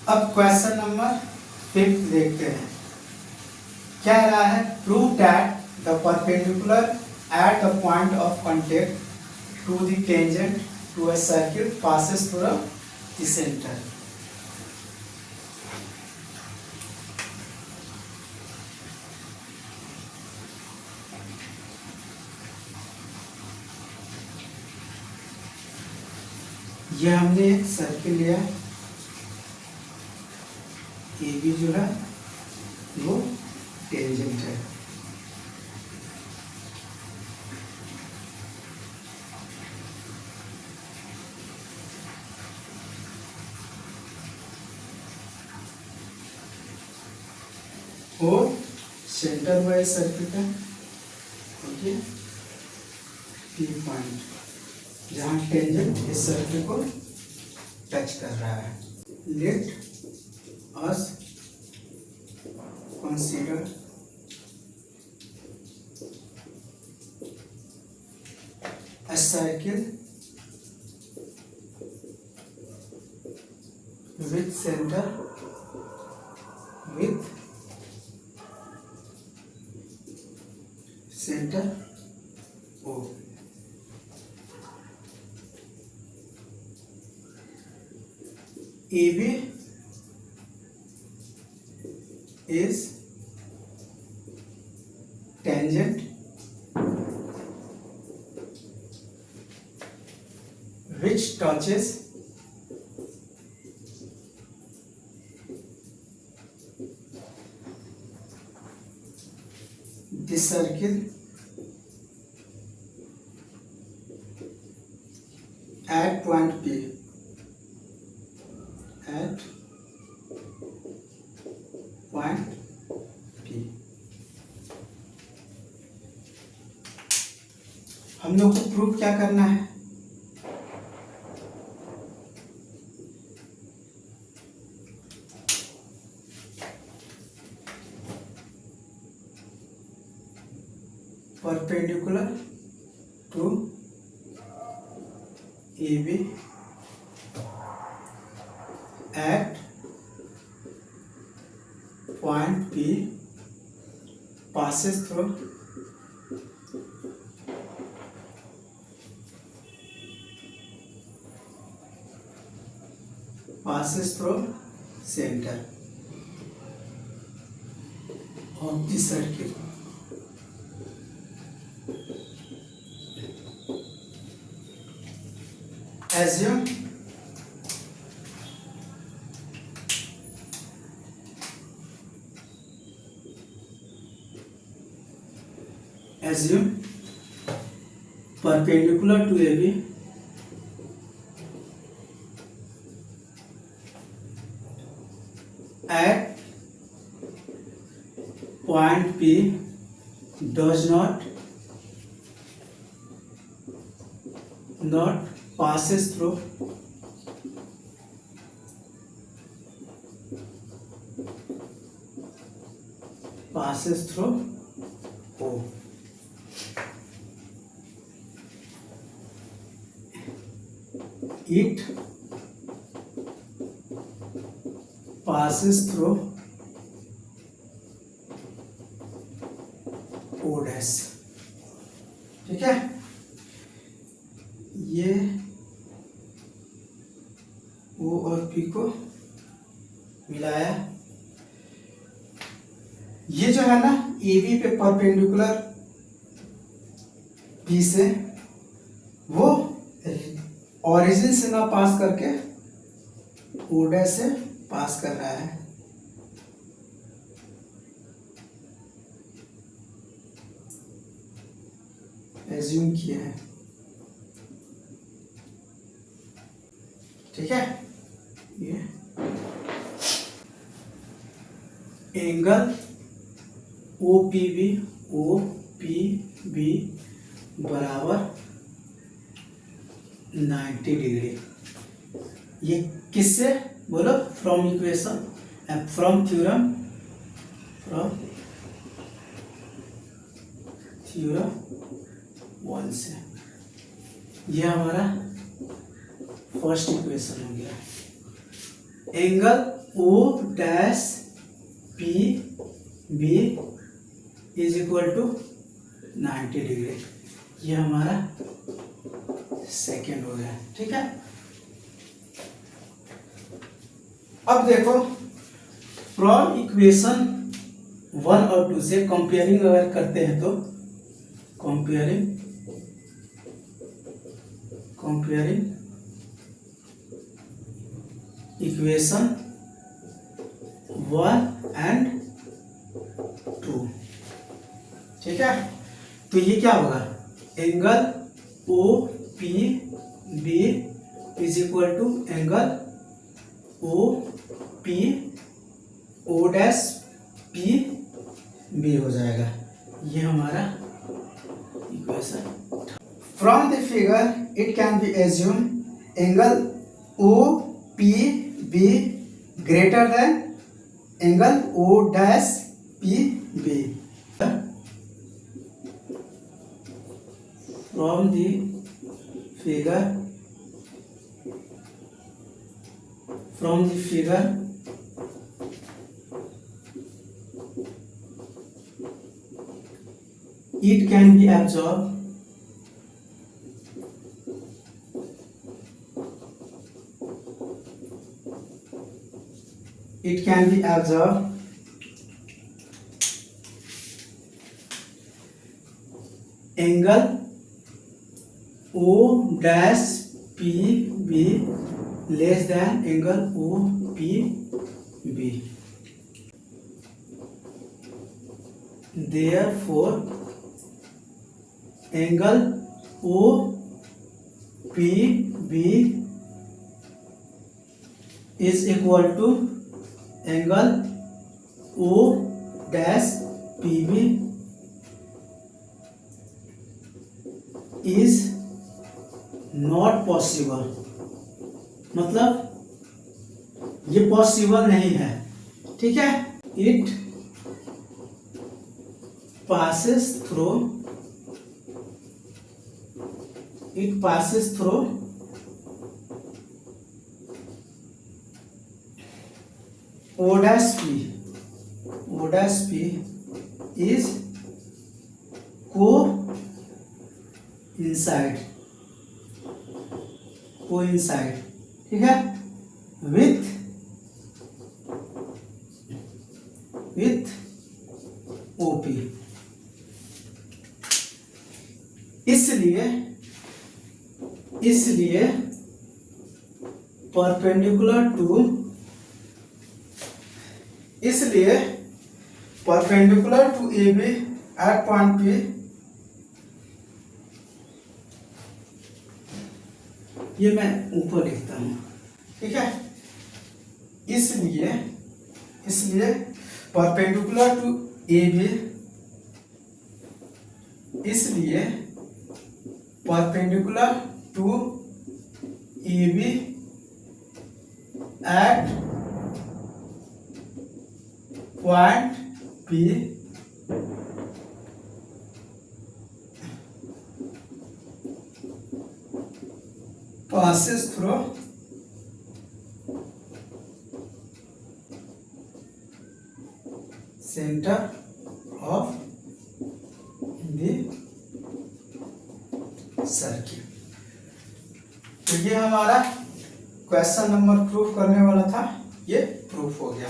अब question number 5 देखते हैं। क्या रहा है? Prove that the perpendicular at the point of contact to the tangent to a circle passes through the centre. ये हमने एक सर्किल लिया, ए बी जो है वो टेंजेंट है। और सेंटर वाइज सर्किट है, ओके, पी पॉइंट जहाँ टेंजेंट इस सर्किल को टच कर रहा है। Let us consider a circle with center O. AB is tangent which touches the circle at point P. At point P. हम लोग को प्रूफ क्या करना है? Perpendicular to AB at point P passes through center of the circle. Assume perpendicular to AB at point P does not passes through O. It passes through O dash। ठीक है, ये O और P को मिलाया। ये जो है ना AB पे परपेंडिकुलर P से वो ओरिजिन से ना पास करके O डैश से पास कर रहा है। एज्यूम किया है, ठीक है। ये एंगल OPB बराबर 90 डिग्री। ये किससे बोलो? फ्रॉम इक्वेशन, फ्रॉम थ्योरम 1 से। ये हमारा फर्स्ट इक्वेशन हो गया। Angle O dash P B is equal to 90 degree. ये हमारा सेकेंड हो गया, ठीक है। अब देखो फ्रॉम इक्वेशन 1 और 2 से कंपेयरिंग अगर करते हैं तो कंपेयरिंग इक्वेशन 1 एंड 2, ठीक है। तो ये क्या होगा, angle O P B is equal to angle O P O dash P B हो जाएगा। ये हमारा equation. From the figure it can be assume angle O P B greater than angle O dash P B. From the figure it can be absorbed angle O dash P B less than angle O P B. Therefore angle O P B is equal to angle O dash P B is not possible। मतलब ये possible नहीं है, ठीक है। It passes through O dash P is coincide, ठीक है, with OP। इसलिए perpendicular to AB at point P, ये मैं ऊपर लिखता हूं, ठीक है। इसलिए परपेंडिकुलर टू AB, इसलिए perpendicular to AB at point P passes through center of the circle. तो ये हमारा क्वेश्चन नंबर प्रूफ करने वाला था, ये प्रूफ हो गया।